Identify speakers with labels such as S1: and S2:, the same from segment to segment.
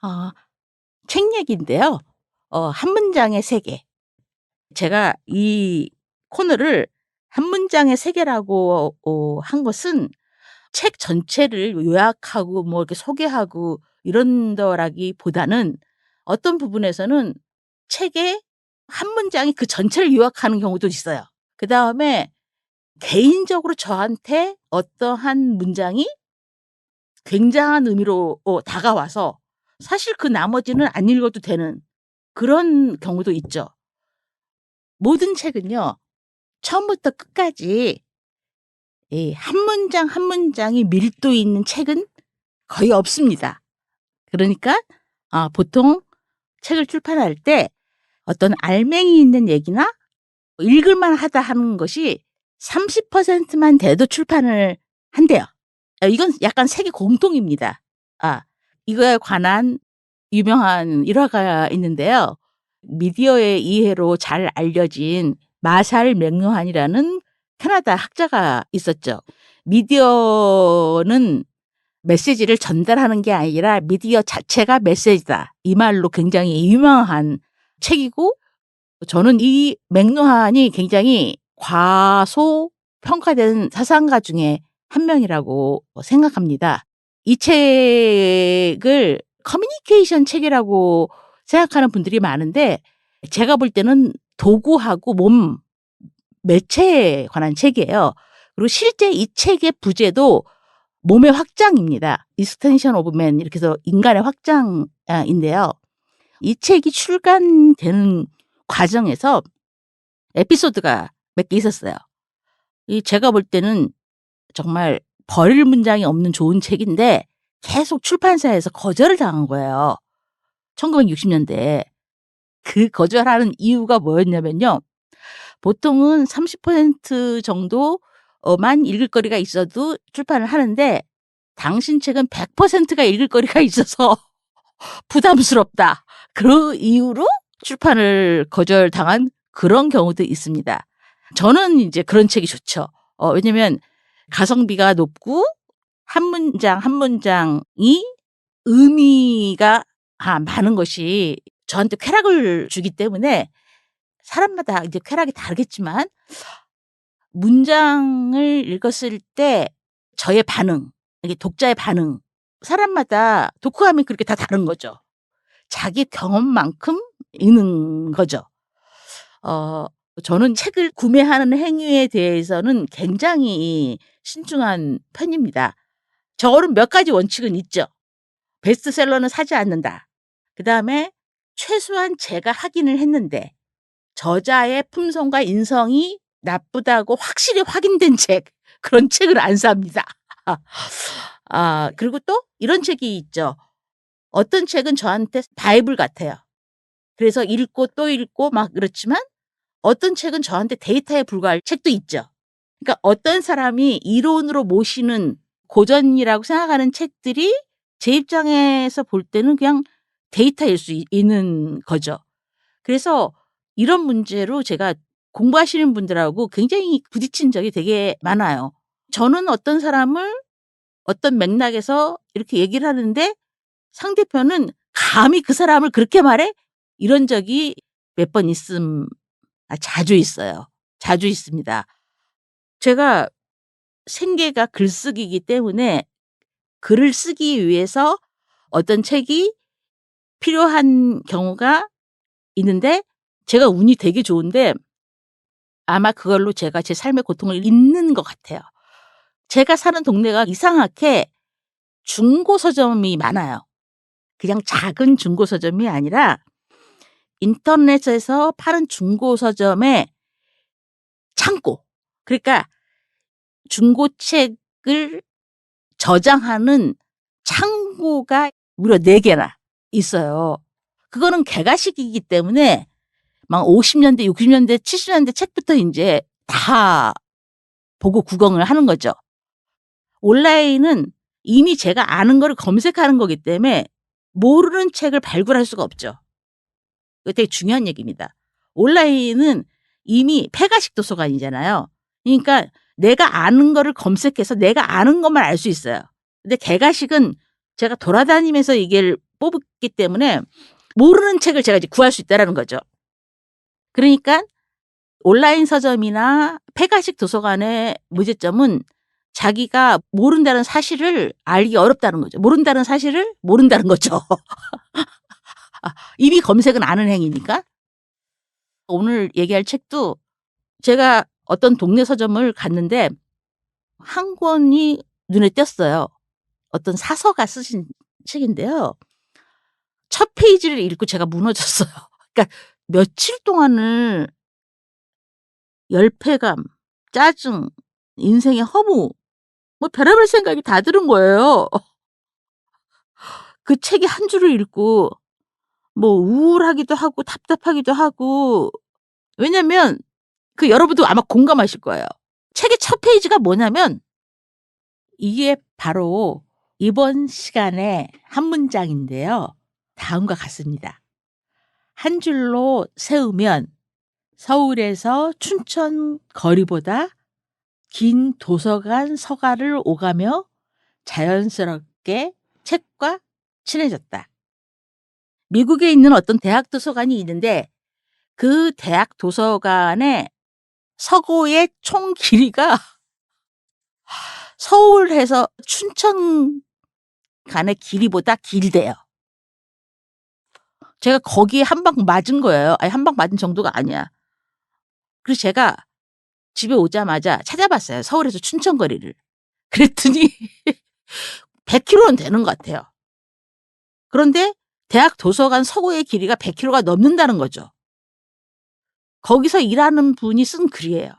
S1: 아 책 얘기인데요. 한 문장에 세 개. 제가 이 코너를 한 문장에 세 개라고 한 것은 책 전체를 요약하고 뭐 이렇게 소개하고 이런다라기보다는 어떤 부분에서는 책의 한 문장이 그 전체를 요약하는 경우도 있어요. 그다음에 개인적으로 저한테 어떠한 문장이 굉장한 의미로 다가와서 사실 그 나머지는 안 읽어도 되는 그런 경우도 있죠. 모든 책은요. 처음부터 끝까지 이 한 문장 한 문장이 밀도 있는 책은 거의 없습니다. 그러니까 보통 책을 출판할 때 어떤 알맹이 있는 얘기나 읽을 만하다 하는 것이 30%만 돼도 출판을 한대요. 이건 약간 세계 공통입니다. 이거에 관한 유명한 일화가 있는데요. 미디어의 이해로 잘 알려진 마샬 맥루한이라는 캐나다 학자가 있었죠. 미디어는 메시지를 전달하는 게 아니라 미디어 자체가 메시지다. 이 말로 굉장히 유명한 책이고 저는 이 맥루한이 굉장히 과소평가된 사상가 중에 한 명이라고 생각합니다. 이 책을 커뮤니케이션 책이라고 생각하는 분들이 많은데 제가 볼 때는 도구하고 몸 매체에 관한 책이에요. 그리고 실제 이 책의 부제도 몸의 확장입니다. Extension of Man 이렇게 해서 인간의 확장인데요. 이 책이 출간되는 과정에서 에피소드가 몇 개 있었어요. 제가 볼 때는 정말 버릴 문장이 없는 좋은 책인데 계속 출판사에서 거절을 당한 거예요. 1960년대에. 그 거절하는 이유가 뭐였냐면요. 보통은 30% 정도만 읽을 거리가 있어도 출판을 하는데 당신 책은 100%가 읽을 거리가 있어서 부담스럽다. 그 이유로 출판을 거절당한 그런 경우도 있습니다. 저는 이제 그런 책이 좋죠. 왜냐면 가성비가 높고 한 문장 한 문장이 의미가 많은 것이 저한테 쾌락을 주기 때문에 사람마다 이제 쾌락이 다르겠지만 문장을 읽었을 때 저의 반응, 이게 독자의 반응, 사람마다 독후감이 그렇게 다 다른 거죠. 자기 경험만큼 읽는 거죠. 저는 책을 구매하는 행위에 대해서는 굉장히 신중한 편입니다. 저는 몇 가지 원칙은 있죠. 베스트셀러는 사지 않는다. 그다음에 최소한 제가 확인을 했는데 저자의 품성과 인성이 나쁘다고 확실히 확인된 책, 그런 책을 안 삽니다. 그리고 또 이런 책이 있죠. 어떤 책은 저한테 바이블 같아요. 그래서 읽고 또 읽고 막 그렇지만 어떤 책은 저한테 데이터에 불과할 책도 있죠. 그러니까 어떤 사람이 이론으로 모시는 고전이라고 생각하는 책들이 제 입장에서 볼 때는 그냥 데이터일 수 있는 거죠. 그래서 이런 문제로 제가 공부하시는 분들하고 굉장히 부딪힌 적이 되게 많아요. 저는 어떤 사람을 어떤 맥락에서 이렇게 얘기를 하는데 상대편은 감히 그 사람을 그렇게 말해? 이런 적이 몇 번 자주 있어요. 자주 있습니다. 제가 생계가 글쓰기이기 때문에 글을 쓰기 위해서 어떤 책이 필요한 경우가 있는데 제가 운이 되게 좋은데 아마 그걸로 제가 제 삶의 고통을 잊는 것 같아요. 제가 사는 동네가 이상하게 중고 서점이 많아요. 그냥 작은 중고 서점이 아니라 인터넷에서 파는 중고 서점의 창고. 그러니까 중고책을 저장하는 창고가 무려 4개나 있어요. 그거는 개가식이기 때문에 막 50년대, 60년대, 70년대 책부터 이제 다 보고 구경을 하는 거죠. 온라인은 이미 제가 아는 거를 검색하는 거기 때문에 모르는 책을 발굴할 수가 없죠. 이거 되게 중요한 얘기입니다. 온라인은 이미 폐가식 도서관이잖아요. 그러니까 내가 아는 거를 검색해서 내가 아는 것만 알 수 있어요. 근데 개가식은 제가 돌아다니면서 이게 뽑기 때문에 모르는 책을 제가 이제 구할 수 있다라는 거죠. 그러니까 온라인 서점이나 폐가식 도서관의 문제점은 자기가 모른다는 사실을 알기 어렵다는 거죠. 모른다는 사실을 모른다는 거죠. 이미 검색은 아는 행위니까. 오늘 얘기할 책도 제가 어떤 동네 서점을 갔는데 한 권이 눈에 띄었어요. 어떤 사서가 쓰신 책인데요. 첫 페이지를 읽고 제가 무너졌어요. 그러니까 며칠 동안을 열패감, 짜증, 인생의 허무, 뭐 별의별 생각이 다 드는 거예요. 그 책이 한 줄을 읽고 뭐 우울하기도 하고 답답하기도 하고. 왜냐면 여러분도 아마 공감하실 거예요. 책의 첫 페이지가 뭐냐면 이게 바로 이번 시간의 한 문장인데요. 다음과 같습니다. 한 줄로 세우면 서울에서 춘천 거리보다 긴 도서관 서가를 오가며 자연스럽게 책과 친해졌다. 미국에 있는 어떤 대학 도서관이 있는데 그 대학 도서관의 서고의 총 길이가 서울에서 춘천 간의 길이보다 길대요. 제가 거기에 한 방 맞은 거예요. 아니, 한 방 맞은 정도가 아니야. 그래서 제가 집에 오자마자 찾아봤어요. 서울에서 춘천 거리를. 그랬더니 100km는 되는 것 같아요. 그런데 대학 도서관 서고의 길이가 100km가 넘는다는 거죠. 거기서 일하는 분이 쓴 글이에요.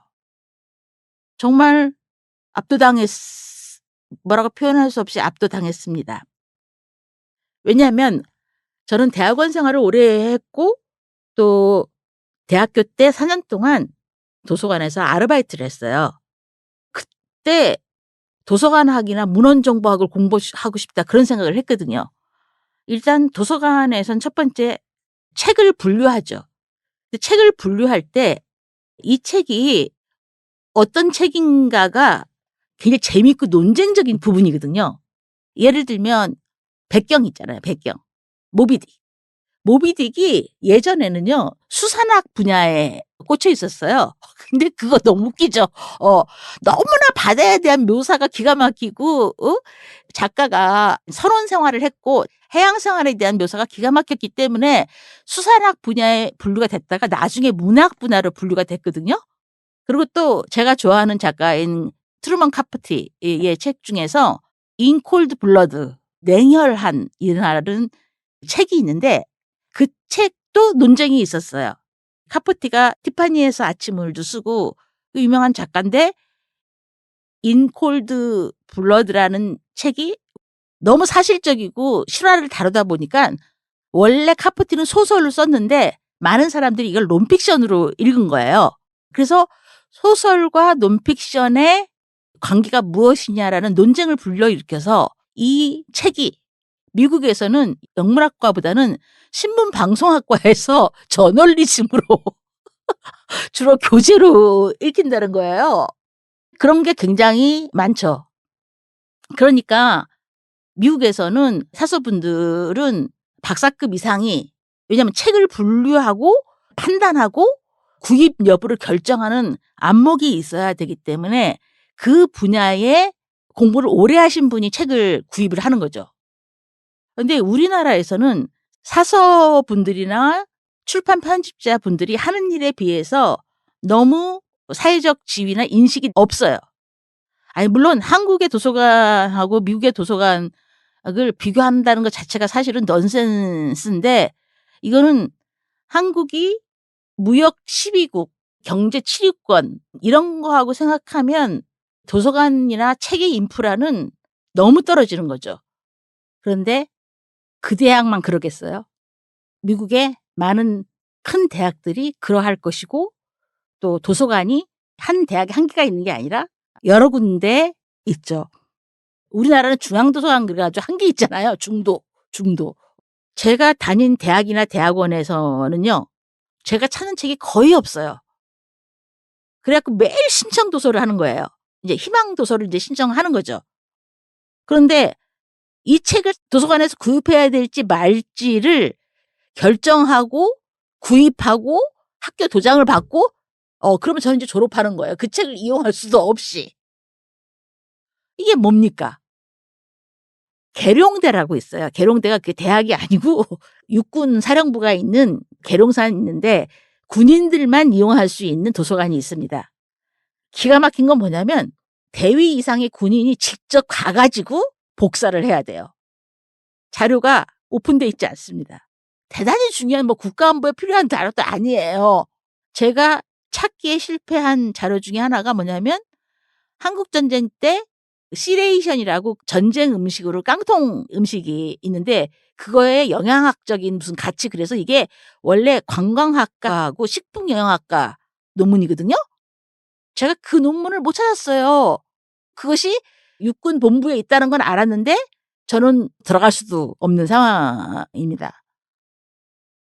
S1: 정말 뭐라고 표현할 수 없이 압도당했습니다. 왜냐하면 저는 대학원 생활을 오래 했고 또 대학교 때 4년 동안 도서관에서 아르바이트를 했어요. 그때 도서관학이나 문헌정보학을 공부하고 싶다 그런 생각을 했거든요. 일단 도서관에선 첫 번째 책을 분류하죠. 책을 분류할 때 이 책이 어떤 책인가가 굉장히 재미있고 논쟁적인 부분이거든요. 예를 들면 백경 있잖아요. 백경. 모비딕. 모비딕이 예전에는요. 수산학 분야에 꽂혀 있었어요. 근데 그거 너무 웃기죠. 너무나 바다에 대한 묘사가 기가 막히고 작가가 선원 생활을 했고 해양 생활에 대한 묘사가 기가 막혔기 때문에 수산학 분야에 분류가 됐다가 나중에 문학 분야로 분류가 됐거든요. 그리고 또 제가 좋아하는 작가인 트루먼 카포티의 책 중에서 인 콜드 블러드, 냉혈한이라는 책이 있는데 그 책도 논쟁이 있었어요. 카포티가 티파니에서 아침을도 쓰고 유명한 작가인데 인 콜드 블러드라는 책이 너무 사실적이고 실화를 다루다 보니까 원래 카포티는 소설을 썼는데 많은 사람들이 이걸 논픽션으로 읽은 거예요. 그래서 소설과 논픽션의 관계가 무엇이냐라는 논쟁을 불러일으켜서 이 책이 미국에서는 영문학과보다는 신문방송학과에서 저널리즘으로 주로 교재로 읽힌다는 거예요. 그런 게 굉장히 많죠. 그러니까 미국에서는 사서분들은 박사급 이상이 왜냐하면 책을 분류하고 판단하고 구입 여부를 결정하는 안목이 있어야 되기 때문에 그 분야에 공부를 오래 하신 분이 책을 구입을 하는 거죠. 그런데 우리나라에서는 사서분들이나 출판 편집자분들이 하는 일에 비해서 너무 사회적 지위나 인식이 없어요. 아니 물론 한국의 도서관하고 미국의 도서관을 비교한다는 것 자체가 사실은 넌센스인데 이거는 한국이 무역 12국, 경제 7위권 이런 거하고 생각하면 도서관이나 책의 인프라는 너무 떨어지는 거죠. 그런데 그 대학만 그러겠어요? 미국의 많은 큰 대학들이 그러할 것이고 또 도서관이 한 대학에 한 개가 있는 게 아니라 여러 군데 있죠. 우리나라는 중앙도서관 그래가지고 한 개 있잖아요. 중도. 제가 다닌 대학이나 대학원에서는요. 제가 찾는 책이 거의 없어요. 그래갖고 매일 신청 도서를 하는 거예요. 이제 희망 도서를 이제 신청하는 거죠. 그런데 이 책을 도서관에서 구입해야 될지 말지를 결정하고 구입하고 학교 도장을 받고 그러면 저는 이제 졸업하는 거예요. 그 책을 이용할 수도 없이. 이게 뭡니까? 계룡대라고 있어요. 계룡대가 그 대학이 아니고 육군 사령부가 있는 계룡산이 있는데 군인들만 이용할 수 있는 도서관이 있습니다. 기가 막힌 건 뭐냐면 대위 이상의 군인이 직접 가가지고 복사를 해야 돼요. 자료가 오픈돼 있지 않습니다. 대단히 중요한 국가안보에 필요한 자료도 아니에요. 제가 찾기에 실패한 자료 중에 하나가 뭐냐면 한국전쟁 때 시레이션이라고 전쟁 음식으로 깡통 음식이 있는데 그거의 영양학적인 무슨 가치, 그래서 이게 원래 관광학과하고 식품영양학과 논문이거든요. 제가 그 논문을 못 찾았어요. 그것이 육군 본부에 있다는 건 알았는데 저는 들어갈 수도 없는 상황입니다.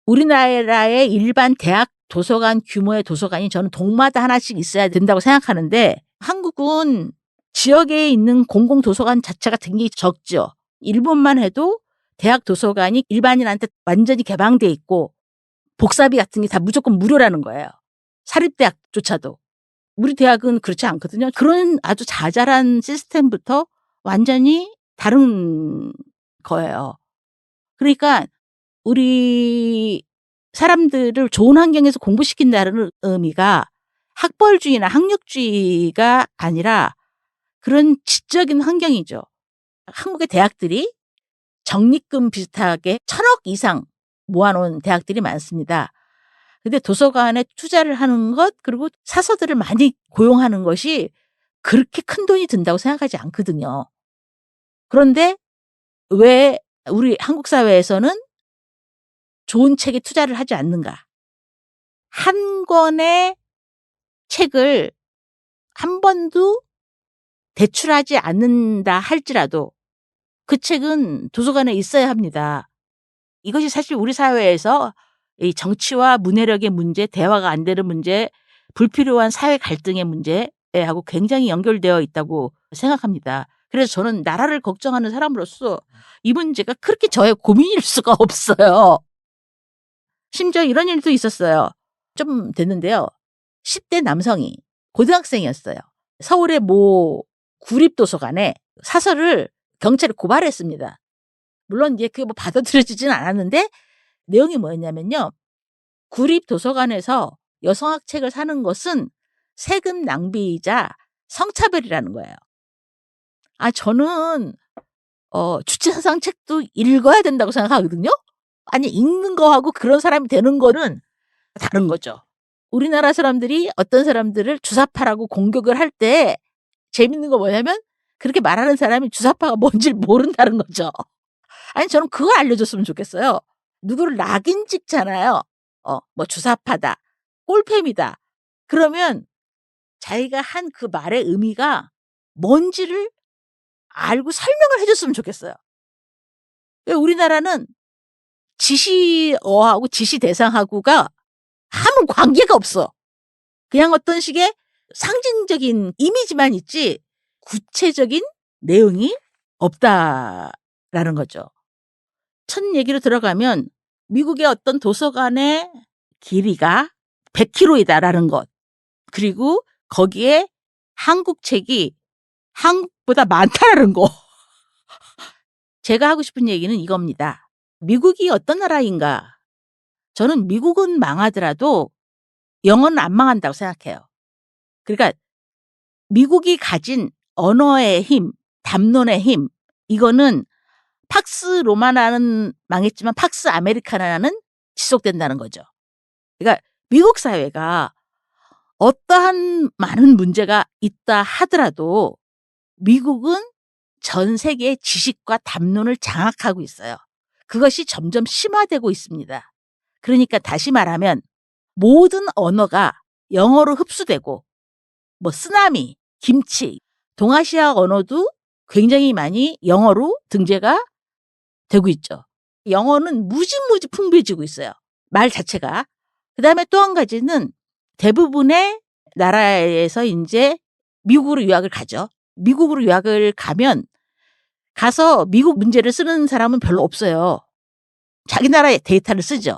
S1: 우리나라의 일반 대학 도서관 규모의 도서관이 저는 동마다 하나씩 있어야 된다고 생각하는데 한국은 지역에 있는 공공도서관 자체가 굉장히 적죠. 일본만 해도 대학 도서관이 일반인한테 완전히 개방돼 있고 복사비 같은 게 다 무조건 무료라는 거예요. 사립대학조차도. 우리 대학은 그렇지 않거든요. 그런 아주 자잘한 시스템부터 완전히 다른 거예요. 그러니까 우리 사람들을 좋은 환경에서 공부시킨다는 의미가 학벌주의나 학력주의가 아니라 그런 지적인 환경이죠. 한국의 대학들이 적립금 비슷하게 1,000억 이상 모아놓은 대학들이 많습니다. 근데 도서관에 투자를 하는 것, 그리고 사서들을 많이 고용하는 것이 그렇게 큰 돈이 든다고 생각하지 않거든요. 그런데 왜 우리 한국 사회에서는 좋은 책에 투자를 하지 않는가? 한 권의 책을 한 번도 대출하지 않는다 할지라도 그 책은 도서관에 있어야 합니다. 이것이 사실 우리 사회에서 이 정치와 문해력의 문제, 대화가 안 되는 문제, 불필요한 사회 갈등의 문제하고 굉장히 연결되어 있다고 생각합니다. 그래서 저는 나라를 걱정하는 사람으로서 이 문제가 그렇게 저의 고민일 수가 없어요. 심지어 이런 일도 있었어요. 좀 됐는데요. 10대 남성이 고등학생이었어요. 서울의 모 구립도서관에 사설을 경찰에 고발했습니다. 물론 이제 그게 받아들여지진 않았는데 내용이 뭐였냐면요. 구립도서관에서 여성학 책을 사는 것은 세금 낭비이자 성차별이라는 거예요. 저는 주체사상 책도 읽어야 된다고 생각하거든요. 아니, 읽는 거하고 그런 사람이 되는 거는 다른 거죠. 우리나라 사람들이 어떤 사람들을 주사파라고 공격을 할 때 재밌는 거 뭐냐면 그렇게 말하는 사람이 주사파가 뭔지 모른다는 거죠. 아니, 저는 그거 알려줬으면 좋겠어요. 누구를 낙인 찍잖아요. 주사파다, 꼴팸이다. 그러면 자기가 한 그 말의 의미가 뭔지를 알고 설명을 해줬으면 좋겠어요. 우리나라는 지시어하고 지시대상하고가 아무 관계가 없어. 그냥 어떤 식의 상징적인 이미지만 있지 구체적인 내용이 없다라는 거죠. 첫 얘기로 들어가면 미국의 어떤 도서관의 길이가 100km이다라는 것. 그리고 거기에 한국 책이 한국보다 많다라는 거. 제가 하고 싶은 얘기는 이겁니다. 미국이 어떤 나라인가? 저는 미국은 망하더라도 영어는 안 망한다고 생각해요. 그러니까 미국이 가진 언어의 힘, 담론의 힘, 이거는 팍스 로마나는 망했지만 팍스 아메리카나는 지속된다는 거죠. 그러니까 미국 사회가 어떠한 많은 문제가 있다 하더라도 미국은 전 세계의 지식과 담론을 장악하고 있어요. 그것이 점점 심화되고 있습니다. 그러니까 다시 말하면 모든 언어가 영어로 흡수되고 쓰나미, 김치, 동아시아 언어도 굉장히 많이 영어로 등재가 되고 있죠. 영어는 무지무지 풍부해지고 있어요. 말 자체가. 그다음에 또 한 가지는 대부분의 나라에서 이제 미국으로 유학을 가죠. 미국으로 유학을 가면 가서 미국 문제를 쓰는 사람은 별로 없어요. 자기 나라의 데이터를 쓰죠.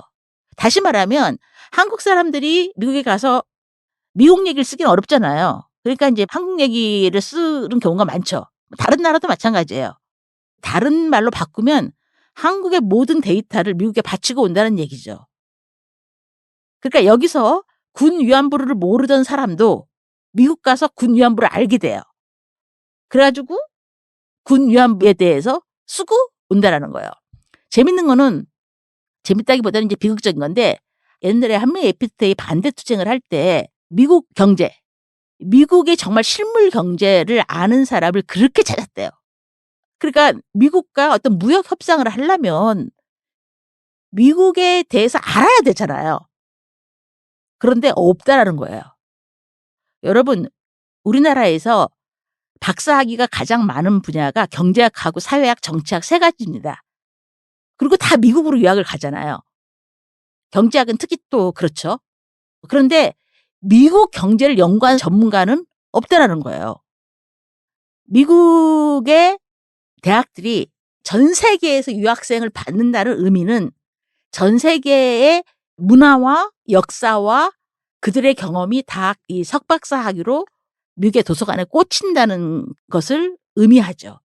S1: 다시 말하면 한국 사람들이 미국에 가서 미국 얘기를 쓰기는 어렵잖아요. 그러니까 이제 한국 얘기를 쓰는 경우가 많죠. 다른 나라도 마찬가지예요. 다른 말로 바꾸면 한국의 모든 데이터를 미국에 바치고 온다는 얘기죠. 그러니까 여기서 군 위안부를 모르던 사람도 미국 가서 군 위안부를 알게 돼요. 그래가지고 군 위안부에 대해서 쓰고 온다라는 거예요. 재밌는 거는, 재밌다기보다는 이제 비극적인 건데, 옛날에 한미 FTA 반대 투쟁을 할 때 미국 경제, 미국의 정말 실물 경제를 아는 사람을 그렇게 찾았대요. 그러니까 미국과 어떤 무역 협상을 하려면 미국에 대해서 알아야 되잖아요. 그런데 없다라는 거예요. 여러분, 우리나라에서 박사학위가 가장 많은 분야가 경제학하고 사회학, 정치학 세 가지입니다. 그리고 다 미국으로 유학을 가잖아요. 경제학은 특히 또 그렇죠. 그런데 미국 경제를 연구한 전문가는 없다라는 거예요. 미국의 대학들이 전 세계에서 유학생을 받는다는 의미는 전 세계의 문화와 역사와 그들의 경험이 다 이 석박사 학위로 미국의 도서관에 꽂힌다는 것을 의미하죠.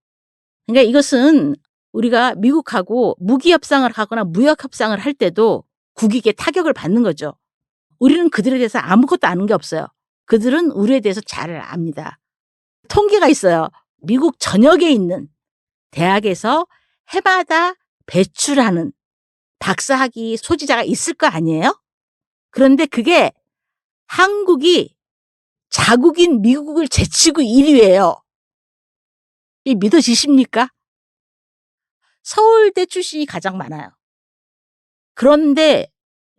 S1: 그러니까 이것은 우리가 미국하고 무기 협상을 하거나 무역 협상을 할 때도 국익에 타격을 받는 거죠. 우리는 그들에 대해서 아무것도 아는 게 없어요. 그들은 우리에 대해서 잘 압니다. 통계가 있어요. 미국 전역에 있는 대학에서 해마다 배출하는 박사학위 소지자가 있을 거 아니에요? 그런데 그게 한국이 자국인 미국을 제치고 1위예요. 이 믿어지십니까? 서울대 출신이 가장 많아요. 그런데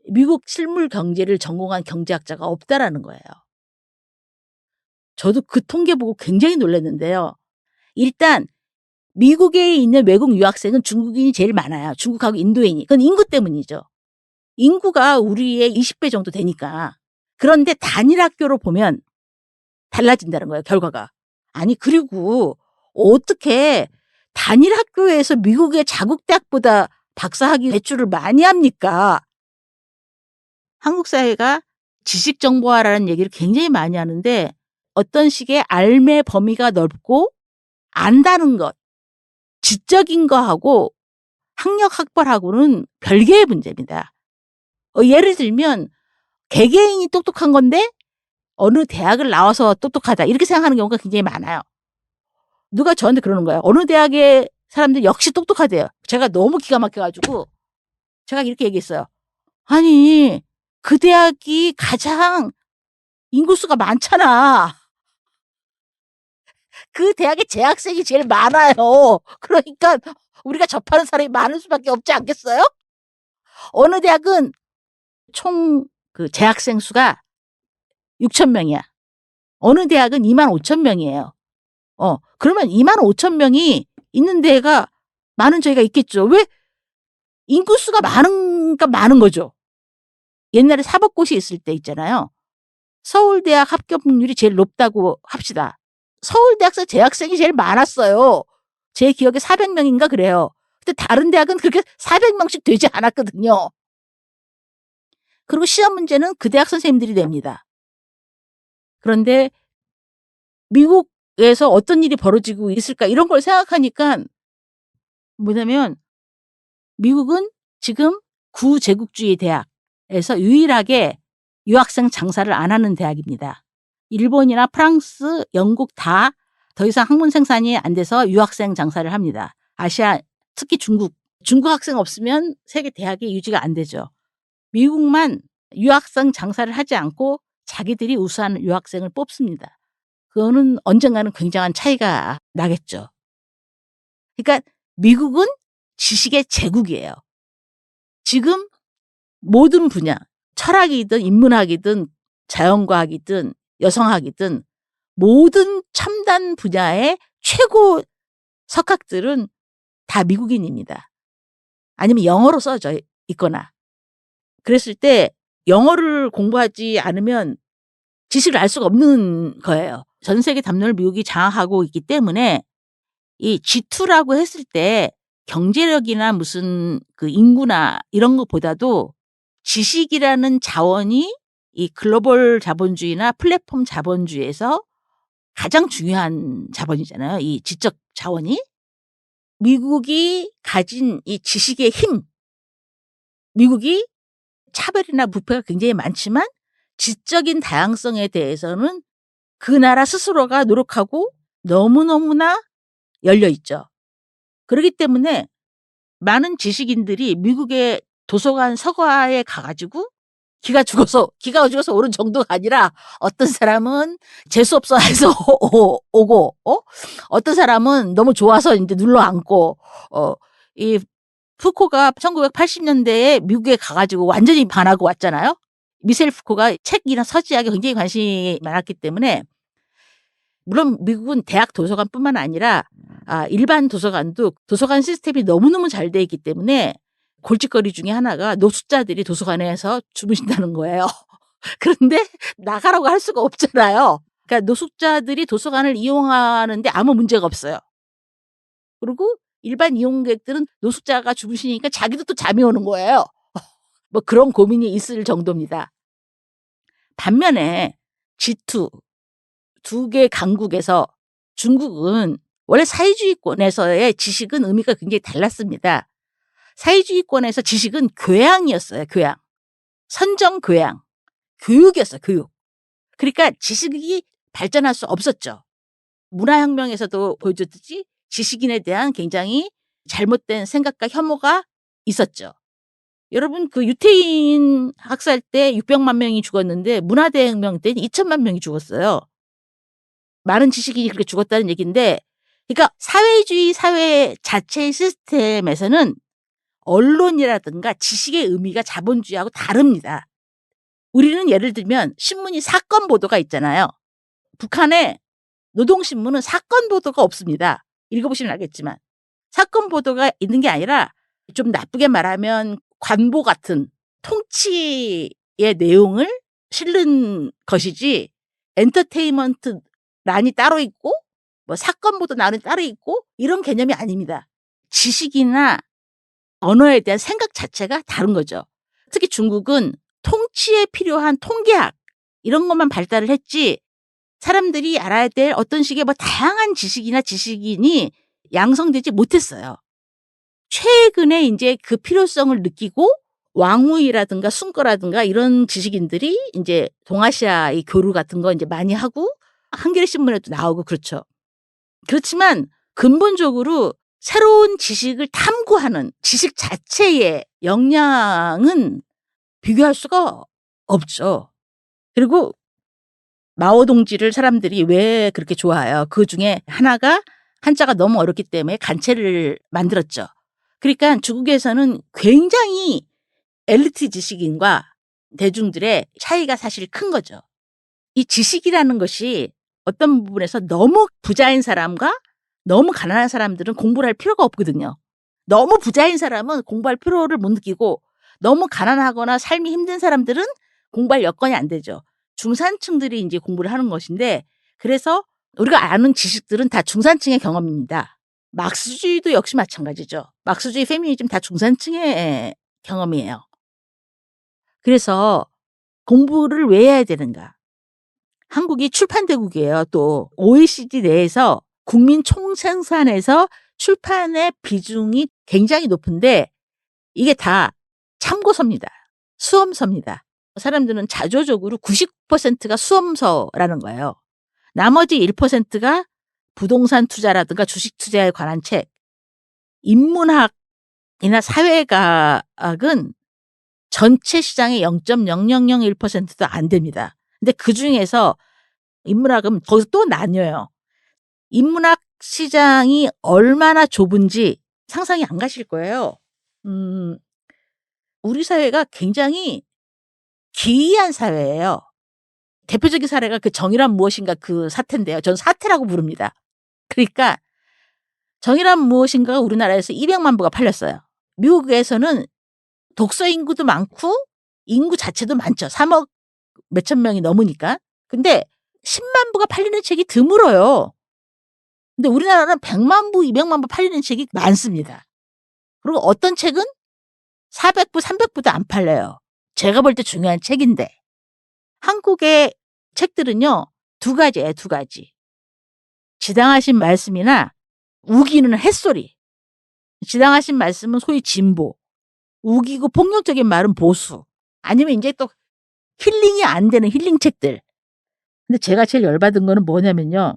S1: 미국 실물 경제를 전공한 경제학자가 없다라는 거예요. 저도 그 통계 보고 굉장히 놀랐는데요. 일단 미국에 있는 외국 유학생은 중국인이 제일 많아요. 중국하고 인도인이. 그건 인구 때문이죠. 인구가 우리의 20배 정도 되니까. 그런데 단일 학교로 보면 달라진다는 거예요, 결과가. 아니, 그리고 어떻게 단일 학교에서 미국의 자국 대학보다 박사학위 배출을 많이 합니까? 한국 사회가 지식 정보화라는 얘기를 굉장히 많이 하는데 어떤 식의 알매 범위가 넓고 안다는 것, 지적인 거하고 학력 학벌하고는 별개의 문제입니다. 예를 들면 개개인이 똑똑한 건데 어느 대학을 나와서 똑똑하다 이렇게 생각하는 경우가 굉장히 많아요. 누가 저한테 그러는 거예요. 어느 대학의 사람들 역시 똑똑하대요. 제가 너무 기가 막혀가지고 제가 이렇게 얘기했어요. 아니 그 대학이 가장 인구수가 많잖아. 그 대학에 재학생이 제일 많아요. 그러니까 우리가 접하는 사람이 많을 수밖에 없지 않겠어요? 어느 대학은 총 그 재학생 수가 6천 명이야. 어느 대학은 2만 5천 명이에요. 그러면 2만 5천 명이 있는 데가 많은 저희가 있겠죠. 왜? 인구수가 많으니까 많은 거죠. 옛날에 사법고시 있을 때 있잖아요. 서울대학 합격률이 제일 높다고 합시다. 서울대학생 재학생이 제일 많았어요. 제 기억에 400명인가 그래요. 근데 다른 대학은 그렇게 400명씩 되지 않았거든요. 그리고 시험 문제는 그 대학 선생님들이 냅니다. 그런데 미국에서 어떤 일이 벌어지고 있을까 이런 걸 생각하니까 뭐냐면 미국은 지금 구제국주의 대학에서 유일하게 유학생 장사를 안 하는 대학입니다. 일본이나 프랑스, 영국 다 더 이상 학문 생산이 안 돼서 유학생 장사를 합니다. 아시아, 특히 중국 학생 없으면 세계 대학이 유지가 안 되죠. 미국만 유학생 장사를 하지 않고 자기들이 우수한 유학생을 뽑습니다. 그거는 언젠가는 굉장한 차이가 나겠죠. 그러니까 미국은 지식의 제국이에요. 지금 모든 분야, 철학이든 인문학이든 자연과학이든 여성학이든 모든 첨단 분야의 최고 석학들은 다 미국인입니다. 아니면 영어로 써져 있거나. 그랬을 때 영어를 공부하지 않으면 지식을 알 수가 없는 거예요. 전 세계 담론을 미국이 장악하고 있기 때문에 이 G2라고 했을 때 경제력이나 무슨 그 인구나 이런 것보다도 지식이라는 자원이 이 글로벌 자본주의나 플랫폼 자본주의에서 가장 중요한 자본이잖아요. 이 지적 자원이. 미국이 가진 이 지식의 힘. 미국이 차별이나 부패가 굉장히 많지만 지적인 다양성에 대해서는 그 나라 스스로가 노력하고 너무너무나 열려 있죠. 그렇기 때문에 많은 지식인들이 미국의 도서관 서가에 가가지고 기가 죽어서 오는 정도가 아니라 어떤 사람은 재수없어 해서 오고, 어떤 사람은 너무 좋아서 이제 눌러 앉고, 이 푸코가 1980년대에 미국에 가가지고 완전히 반하고 왔잖아요. 미셀 푸코가 책이나 서지학에 굉장히 관심이 많았기 때문에 물론 미국은 대학 도서관뿐만 아니라 일반 도서관도 도서관 시스템이 너무너무 잘 돼 있기 때문에 골칫거리 중에 하나가 노숙자들이 도서관에서 주무신다는 거예요. 그런데 나가라고 할 수가 없잖아요. 그러니까 노숙자들이 도서관을 이용하는데 아무 문제가 없어요. 그리고 일반 이용객들은 노숙자가 주무시니까 자기도 또 잠이 오는 거예요. 뭐 그런 고민이 있을 정도입니다. 반면에 G2 두 개 강국에서 중국은 원래 사회주의권에서의 지식은 의미가 굉장히 달랐습니다. 사회주의권에서 지식은 교양이었어요. 교양. 선정 교양. 교육이었어요. 교육. 그러니까 지식이 발전할 수 없었죠. 문화혁명에서도 보여줬듯이 지식인에 대한 굉장히 잘못된 생각과 혐오가 있었죠. 여러분 그 유태인 학살 때 600만 명이 죽었는데 문화대혁명 때는 2천만 명이 죽었어요. 많은 지식인이 그렇게 죽었다는 얘기인데 그러니까 사회주의 사회 자체의 시스템에서는 언론이라든가 지식의 의미가 자본주의하고 다릅니다. 우리는 예를 들면 신문이 사건 보도가 있잖아요. 북한의 노동신문은 사건 보도가 없습니다. 읽어보시면 알겠지만 사건 보도가 있는 게 아니라 좀 나쁘게 말하면 관보 같은 통치의 내용을 실는 것이지 엔터테인먼트 란이 따로 있고 뭐 사건 보도 란이 따로 있고 이런 개념이 아닙니다. 지식이나 언어에 대한 생각 자체가 다른 거죠. 특히 중국은 통치에 필요한 통계학 이런 것만 발달을 했지 사람들이 알아야 될 어떤 식의 뭐 다양한 지식이나 지식인이 양성되지 못했어요. 최근에 이제 그 필요성을 느끼고 왕후이라든가 순거라든가 이런 지식인들이 이제 동아시아의 교류 같은 거 이제 많이 하고 한겨레 신문에도 나오고 그렇죠. 그렇지만 근본적으로 새로운 지식을 탐구하는 지식 자체의 역량은 비교할 수가 없죠. 그리고 마오 동지를 사람들이 왜 그렇게 좋아해요? 그 중에 하나가 한자가 너무 어렵기 때문에 간체를 만들었죠. 그러니까 중국에서는 굉장히 엘리트 지식인과 대중들의 차이가 사실 큰 거죠. 이 지식이라는 것이 어떤 부분에서 너무 부자인 사람과 너무 가난한 사람들은 공부를 할 필요가 없거든요. 너무 부자인 사람은 공부할 필요를 못 느끼고 너무 가난하거나 삶이 힘든 사람들은 공부할 여건이 안 되죠. 중산층들이 이제 공부를 하는 것인데 그래서 우리가 아는 지식들은 다 중산층의 경험입니다. 막스주의도 역시 마찬가지죠. 막스주의 페미니즘 다 중산층의 경험이에요. 그래서 공부를 왜 해야 되는가? 한국이 출판대국이에요. 또 OECD 내에서 국민 총생산에서 출판의 비중이 굉장히 높은데 이게 다 참고서입니다. 수험서입니다. 사람들은 자조적으로 90%가 수험서라는 거예요. 나머지 1%가 부동산 투자라든가 주식 투자에 관한 책, 인문학이나 사회과학은 전체 시장의 0.0001%도 안 됩니다. 근데 그 중에서 인문학은 거기서 또 나뉘어요. 인문학 시장이 얼마나 좁은지 상상이 안 가실 거예요. 우리 사회가 굉장히 기이한 사회예요. 대표적인 사례가 그 정의란 무엇인가 그 사태인데요. 전 사태라고 부릅니다. 그러니까 정의란 무엇인가가 우리나라에서 200만 부가 팔렸어요. 미국에서는 독서 인구도 많고 인구 자체도 많죠. 3억 몇천 명이 넘으니까. 근데 10만 부가 팔리는 책이 드물어요. 근데 우리나라는 100만 부, 200만 부 팔리는 책이 많습니다. 그리고 어떤 책은 400부, 300부도 안 팔려요. 제가 볼 때 중요한 책인데. 한국의 책들은요, 두 가지예요, 두 가지. 지당하신 말씀이나 우기는 햇소리. 지당하신 말씀은 소위 진보. 우기고 폭력적인 말은 보수. 아니면 이제 또 힐링이 안 되는 힐링 책들. 근데 제가 제일 열받은 거는 뭐냐면요.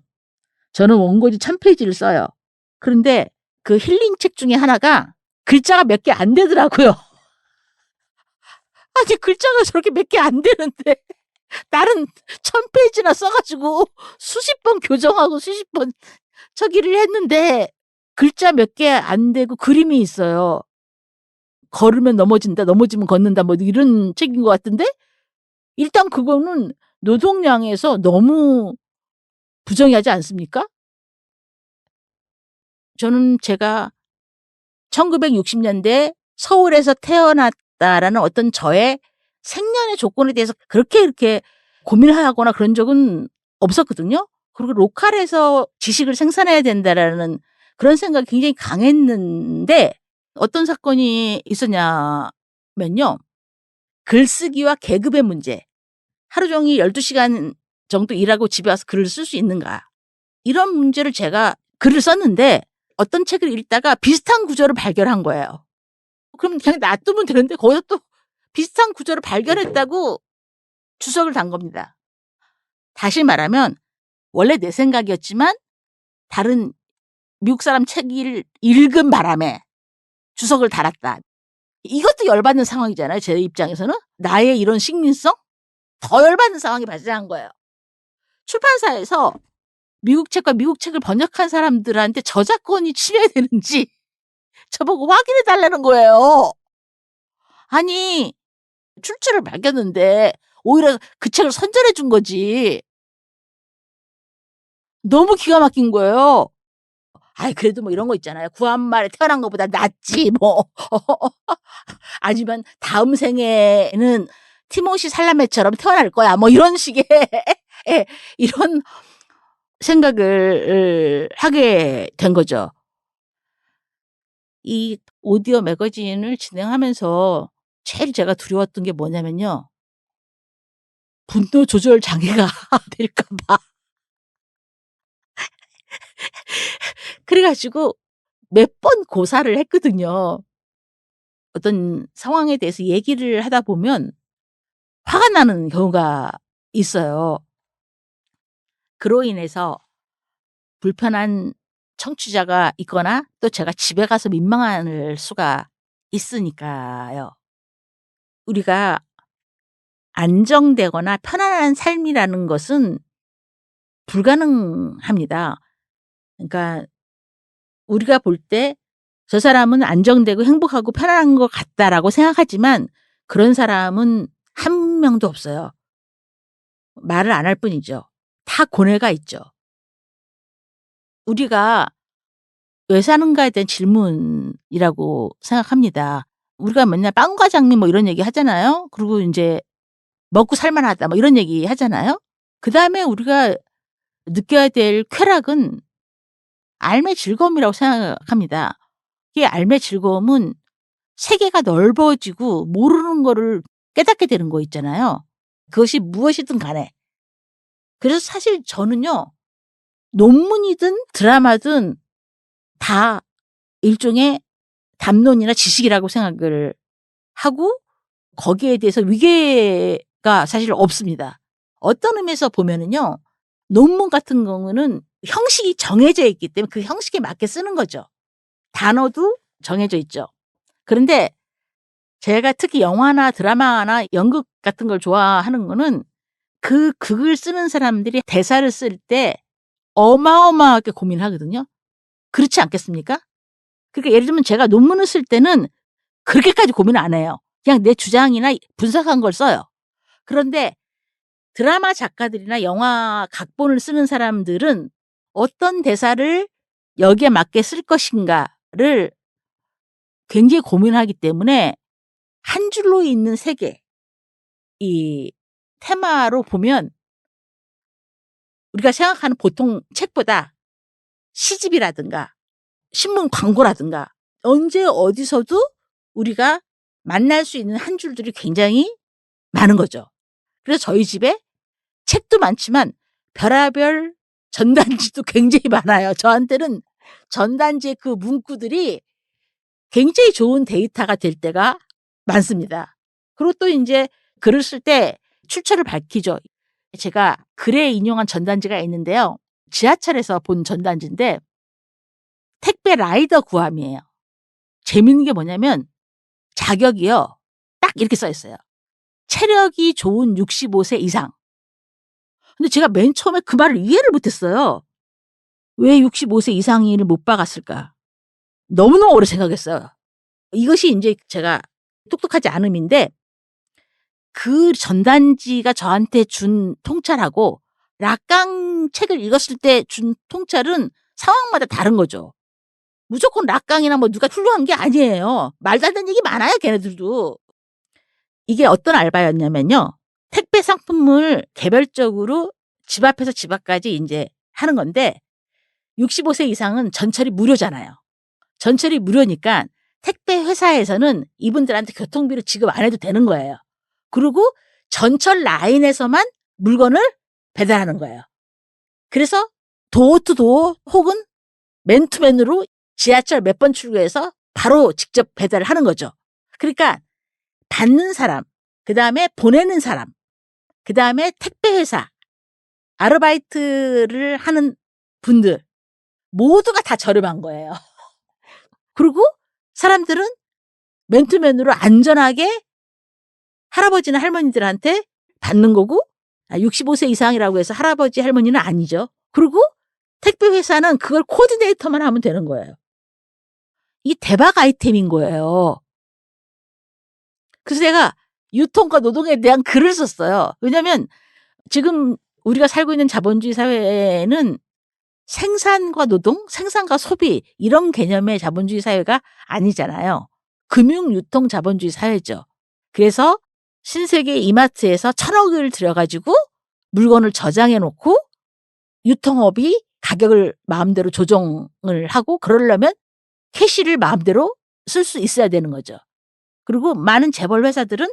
S1: 저는 원고지 1000페이지를 써요. 그런데 그 힐링 책 중에 하나가 글자가 몇 개 안 되더라고요. 아니, 글자가 저렇게 몇 개 안 되는데 나는 1000페이지나 써가지고 수십 번 교정하고 수십 번 처기를 했는데 글자 몇 개 안 되고 그림이 있어요. 걸으면 넘어진다, 넘어지면 걷는다, 뭐 이런 책인 것 같은데 일단 그거는 노동량에서 너무 부정하지 않습니까? 저는 제가 1960년대 서울에서 태어났다라는 어떤 저의 생년의 조건에 대해서 그렇게 고민하거나 그런 적은 없었거든요. 그리고 로컬에서 지식을 생산해야 된다라는 그런 생각이 굉장히 강했는데 어떤 사건이 있었냐면요. 글쓰기와 계급의 문제. 하루 종일 12시간 정도 일하고 집에 와서 글을 쓸 수 있는가. 이런 문제를 제가 글을 썼는데 어떤 책을 읽다가 비슷한 구조를 발견한 거예요. 그럼 그냥 놔두면 되는데 거기서 또 비슷한 구조를 발견했다고 주석을 단 겁니다. 다시 말하면 원래 내 생각이었지만 다른 미국 사람 책을 읽은 바람에 주석을 달았다. 이것도 열받는 상황이잖아요. 제 입장에서는. 나의 이런 식민성? 더 열받는 상황이 발생한 거예요. 출판사에서 미국 책과 미국 책을 번역한 사람들한테 저작권이 침해되는지 저보고 확인해 달라는 거예요. 아니, 출처를 밝혔는데 오히려 그 책을 선전해 준 거지. 너무 기가 막힌 거예요. 아이, 그래도 뭐 이런 거 있잖아요. 구한말에 태어난 것보다 낫지, 뭐. 아니면 다음 생에는 티모시 살라메처럼 태어날 거야. 뭐 이런 식의, 예, 이런 생각을 하게 된 거죠. 이 오디오 매거진을 진행하면서 제일 제가 두려웠던 게 뭐냐면요. 분노 조절 장애가 될까 봐. 그래가지고 몇 번 고사를 했거든요. 어떤 상황에 대해서 얘기를 하다 보면 화가 나는 경우가 있어요. 그로 인해서 불편한 청취자가 있거나 또 제가 집에 가서 민망할 수가 있으니까요. 우리가 안정되거나 편안한 삶이라는 것은 불가능합니다. 그러니까 우리가 볼 때 저 사람은 안정되고 행복하고 편안한 것 같다라고 생각하지만 그런 사람은 한 명도 없어요. 말을 안 할 뿐이죠. 다 고뇌가 있죠. 우리가 왜 사는가에 대한 질문이라고 생각합니다. 우리가 맨날 빵과 장미 뭐 이런 얘기 하잖아요. 그리고 이제 먹고 살만하다 뭐 이런 얘기 하잖아요. 그다음에 우리가 느껴야 될 쾌락은 삶의 즐거움이라고 생각합니다. 이 삶의 즐거움은 세계가 넓어지고 모르는 거를 깨닫게 되는 거 있잖아요. 그것이 무엇이든 간에. 그래서 사실 저는요. 논문이든 드라마든 다 일종의 담론이나 지식이라고 생각을 하고 거기에 대해서 위계가 사실 없습니다. 어떤 의미에서 보면은요. 논문 같은 경우는 형식이 정해져 있기 때문에 그 형식에 맞게 쓰는 거죠. 단어도 정해져 있죠. 그런데 제가 특히 영화나 드라마나 연극 같은 걸 좋아하는 거는 그 극을 쓰는 사람들이 대사를 쓸 때 어마어마하게 고민하거든요. 그렇지 않겠습니까? 그러니까 예를 들면 제가 논문을 쓸 때는 그렇게까지 고민을 안 해요. 그냥 내 주장이나 분석한 걸 써요. 그런데 드라마 작가들이나 영화 각본을 쓰는 사람들은 어떤 대사를 여기에 맞게 쓸 것인가를 굉장히 고민하기 때문에 한 줄로 있는 세계, 이 테마로 보면 우리가 생각하는 보통 책보다 시집이라든가 신문 광고라든가 언제 어디서도 우리가 만날 수 있는 한 줄들이 굉장히 많은 거죠. 그래서 저희 집에 책도 많지만 별의별 전단지도 굉장히 많아요. 저한테는 전단지의 그 문구들이 굉장히 좋은 데이터가 될 때가 많습니다. 그리고 또 이제 글을 쓸 때 출처를 밝히죠. 제가 글에 인용한 전단지가 있는데요. 지하철에서 본 전단지인데 택배 라이더 구함이에요. 재밌는 게 뭐냐면 자격이요. 딱 이렇게 써 있어요. 체력이 좋은 65세 이상. 근데 제가 맨 처음에 그 말을 이해를 못했어요. 왜 65세 이상인을 못 박았을까? 너무너무 오래 생각했어요. 이것이 이제 제가 똑똑하지 않음인데 그 전단지가 저한테 준 통찰하고 락강 책을 읽었을 때 준 통찰은 상황마다 다른 거죠. 무조건 락강이나 뭐 누가 훌륭한 게 아니에요. 말도 안 되는 얘기 많아요, 걔네들도. 이게 어떤 알바였냐면요. 택배 상품을 개별적으로 집 앞에서 집 앞까지 이제 하는 건데 65세 이상은 전철이 무료잖아요. 전철이 무료니까 택배 회사에서는 이분들한테 교통비를 지급 안 해도 되는 거예요. 그리고 전철 라인에서만 물건을 배달하는 거예요. 그래서 도어투도어 혹은 맨투맨으로 지하철 몇 번 출구에서 바로 직접 배달을 하는 거죠. 그러니까 받는 사람, 그 다음에 보내는 사람, 그 다음에 택배 회사, 아르바이트를 하는 분들 모두가 다 저렴한 거예요. 그리고 사람들은 맨투맨으로 안전하게 할아버지나 할머니들한테 받는 거고 65세 이상이라고 해서 할아버지 할머니는 아니죠. 그리고 택배 회사는 그걸 코디네이터만 하면 되는 거예요. 이 대박 아이템인 거예요. 그래서 제가 유통과 노동에 대한 글을 썼어요. 왜냐하면 지금 우리가 살고 있는 자본주의 사회에는 생산과 노동, 생산과 소비 이런 개념의 자본주의 사회가 아니잖아요. 금융유통 자본주의 사회죠. 그래서 신세계 이마트에서 1,000억을 들여가지고 물건을 저장해 놓고 유통업이 가격을 마음대로 조정을 하고 그러려면 캐시를 마음대로 쓸 수 있어야 되는 거죠. 그리고 많은 재벌 회사들은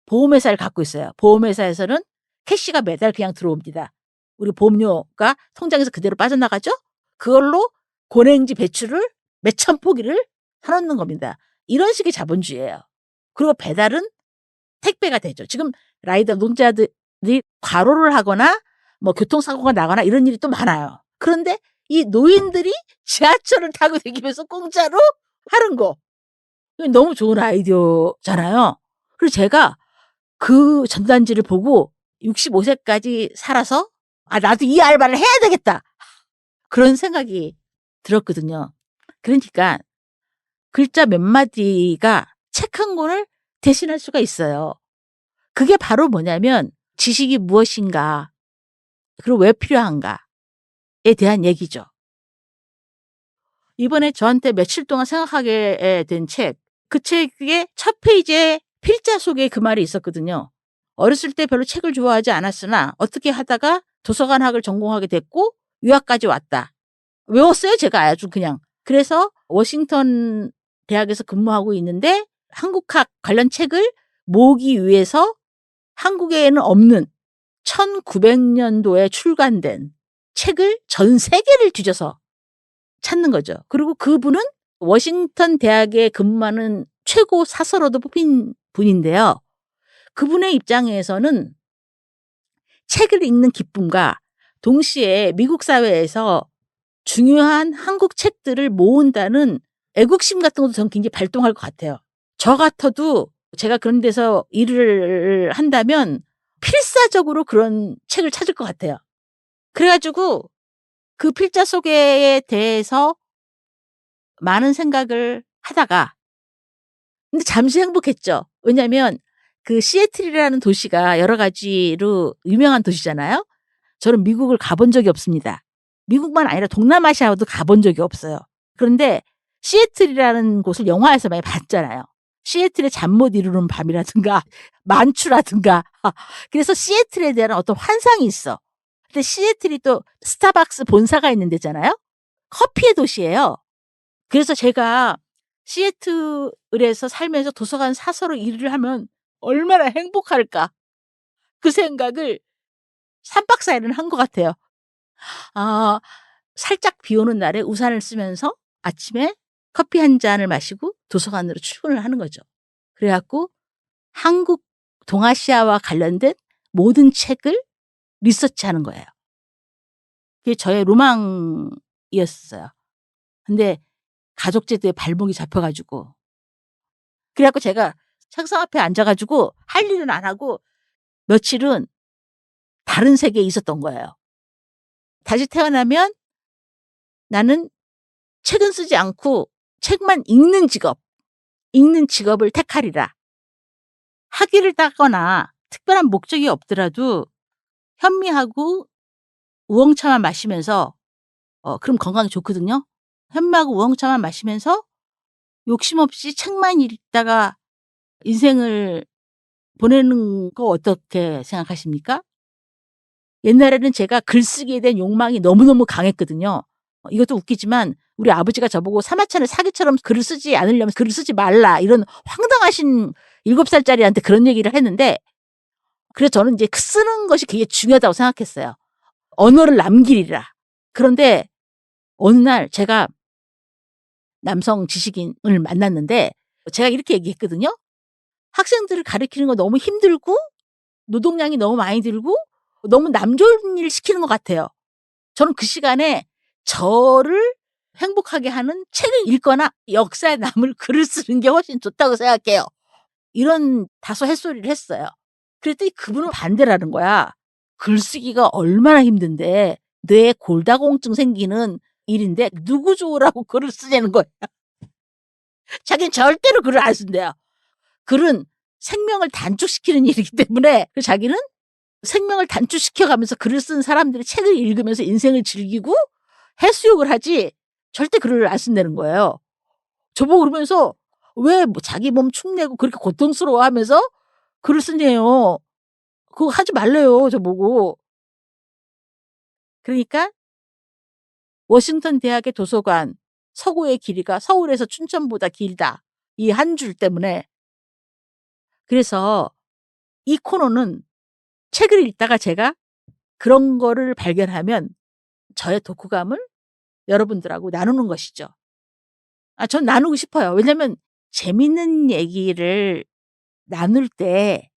S1: 보험회사를 갖고 있어요. 보험회사에서는 캐시가 매달 그냥 들어옵니다. 우리 보험료가 통장에서 그대로 빠져나가죠. 그걸로 고랭지 배추를 몇천 포기를 사놓는 겁니다. 이런 식의 자본주의예요. 그리고 배달은 택배가 되죠. 지금 라이더 노동자들이 과로를 하거나 뭐 교통사고가 나거나 이런 일이 또 많아요. 그런데 이 노인들이 지하철을 타고 다니면서 공짜로 하는 거. 너무 좋은 아이디어잖아요. 그리고 제가 그 전단지를 보고 65세까지 살아서 나도 이 알바를 해야 되겠다. 그런 생각이 들었거든요. 그러니까 글자 몇 마디가 책 한 권을 대신할 수가 있어요. 그게 바로 뭐냐면 지식이 무엇인가 그리고 왜 필요한가에 대한 얘기죠. 이번에 저한테 며칠 동안 생각하게 된 책, 그 책의 첫 페이지에 필자 속에 그 말이 있었거든요. 어렸을 때 별로 책을 좋아하지 않았으나 어떻게 하다가 도서관학을 전공하게 됐고 유학까지 왔다. 외웠어요, 제가 아주 그냥. 그래서 워싱턴 대학에서 근무하고 있는데 한국학 관련 책을 모으기 위해서 한국에는 없는 1900년도에 출간된 책을 전 세계를 뒤져서 찾는 거죠. 그리고 그분은 워싱턴 대학에 근무하는 최고 사서로도 뽑힌 분인데요. 그분의 입장에서는 책을 읽는 기쁨과 동시에 미국 사회에서 중요한 한국 책들을 모은다는 애국심 같은 것도 저는 굉장히 발동할 것 같아요. 저 같아도 제가 그런 데서 일을 한다면 필사적으로 그런 책을 찾을 것 같아요. 그래가지고 그 필자 소개에 대해서 많은 생각을 하다가 근데 잠시 행복했죠. 왜냐하면 그 시애틀이라는 도시가 여러 가지로 유명한 도시잖아요. 저는 미국을 가본 적이 없습니다. 미국만 아니라 동남아시아도 가본 적이 없어요. 그런데 시애틀이라는 곳을 영화에서 많이 봤잖아요. 시애틀의 잠 못 이루는 밤이라든가 만추라든가 그래서 시애틀에 대한 어떤 환상이 있어. 근데 시애틀이 또 스타벅스 본사가 있는 데잖아요. 커피의 도시예요. 그래서 제가 시애틀에서 살면서 도서관 사서로 일을 하면 얼마나 행복할까. 그 생각을 3박 4 일은 한 것 같아요. 아 살짝 비 오는 날에 우산을 쓰면서 아침에 커피 한 잔을 마시고 도서관으로 출근을 하는 거죠. 그래 갖고 한국 동아시아와 관련된 모든 책을 리서치하는 거예요. 그게 저의 로망이었어요. 근데 가족 제도에 발목이 잡혀 가지고 그래 갖고 제가 책상 앞에 앉아 가지고 할 일은 안 하고 며칠은 다른 세계에 있었던 거예요. 다시 태어나면 나는 책은 쓰지 않고 책만 읽는 직업을 택하리라. 학위를 따거나 특별한 목적이 없더라도 현미하고 우엉차만 마시면서 그럼 건강에 좋거든요. 현미하고 우엉차만 마시면서 욕심 없이 책만 읽다가 인생을 보내는 거 어떻게 생각하십니까? 옛날에는 제가 글쓰기에 대한 욕망이 너무너무 강했거든요. 이것도 웃기지만 우리 아버지가 저보고 사마천의 사기처럼 글을 쓰지 않으려면 글을 쓰지 말라 이런 황당하신 7살짜리한테 그런 얘기를 했는데 그래서 저는 이제 쓰는 것이 되게 중요하다고 생각했어요. 언어를 남기리라. 그런데 어느 날 제가 남성 지식인을 만났는데 제가 이렇게 얘기했거든요. 학생들을 가르치는 거 너무 힘들고 노동량이 너무 많이 들고 너무 남 좋은 일 시키는 것 같아요. 저는 그 시간에 저를 행복하게 하는 책을 읽거나 역사에 남을 글을 쓰는 게 훨씬 좋다고 생각해요. 이런 다소 햇소리를 했어요. 그랬더니 그분은 반대라는 거야. 글쓰기가 얼마나 힘든데 뇌에 골다공증 생기는 일인데 누구 좋으라고 글을 쓰냐는 거야. 자기는 절대로 글을 안 쓴대요. 글은 생명을 단축시키는 일이기 때문에 자기는 생명을 단축시켜 가면서 글을 쓴 사람들이 책을 읽으면서 인생을 즐기고 해수욕을 하지 절대 글을 안 쓴다는 거예요. 저보고 그러면서 왜 뭐 자기 몸 축내고 그렇게 고통스러워하면서 글을 쓰네요. 그거 하지 말래요 저보고. 그러니까 워싱턴 대학의 도서관 서고의 길이가 서울에서 춘천보다 길다. 이 한 줄 때문에. 그래서 이 코너는 책을 읽다가 제가 그런 거를 발견하면 저의 독후감을 여러분들하고 나누는 것이죠. 전 나누고 싶어요. 왜냐면 재밌는 얘기를 나눌 때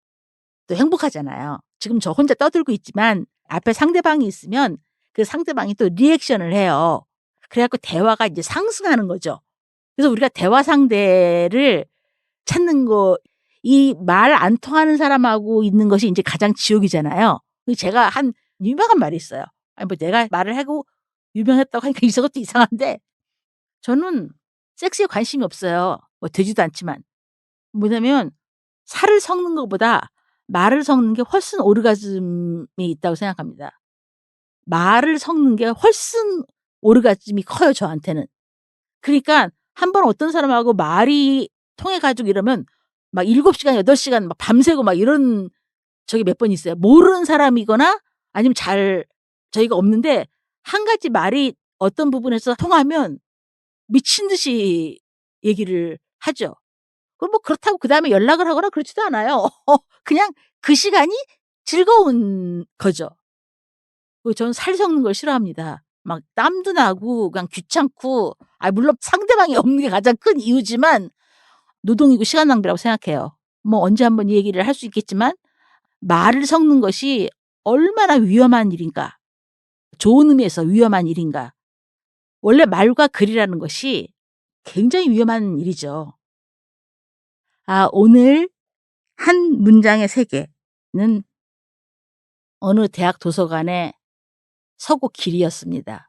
S1: 또 행복하잖아요. 지금 저 혼자 떠들고 있지만 앞에 상대방이 있으면 그 상대방이 또 리액션을 해요. 그래 갖고 대화가 이제 상승하는 거죠. 그래서 우리가 대화 상대를 찾는 거 이 말 안 통하는 사람하고 있는 것이 인제 가장 지옥이잖아요. 제가 한 유명한 말이 있어요. 아니 뭐 내가 말을 하고 유명했다고 하니까 이것도 이상한데 저는 섹스에 관심이 없어요. 뭐 되지도 않지만. 뭐냐면 살을 섞는 것보다 말을 섞는 게 훨씬 오르가즘이 있다고 생각합니다. 말을 섞는 게 훨씬 오르가즘이 커요 저한테는. 그러니까 한 번 어떤 사람하고 말이 통해 가지고 이러면 막 7시간 8시간 막 밤새고 막 이런 적이 몇 번 있어요. 모르는 사람이거나 아니면 잘 저희가 없는데 한 가지 말이 어떤 부분에서 통하면 미친 듯이 얘기를 하죠. 그럼 뭐 그렇다고 그다음에 연락을 하거나 그렇지도 않아요. 그냥 그 시간이 즐거운 거죠. 그리고 저는 살 섞는 걸 싫어합니다. 막 땀도 나고 그냥 귀찮고 물론 상대방이 없는 게 가장 큰 이유지만 노동이고 시간 낭비라고 생각해요. 뭐 언제 한번 이 얘기를 할 수 있겠지만 말을 섞는 것이 얼마나 위험한 일인가. 좋은 의미에서 위험한 일인가. 원래 말과 글이라는 것이 굉장히 위험한 일이죠. 오늘 한 문장의 세계는 어느 대학 도서관의 서고 길이었습니다.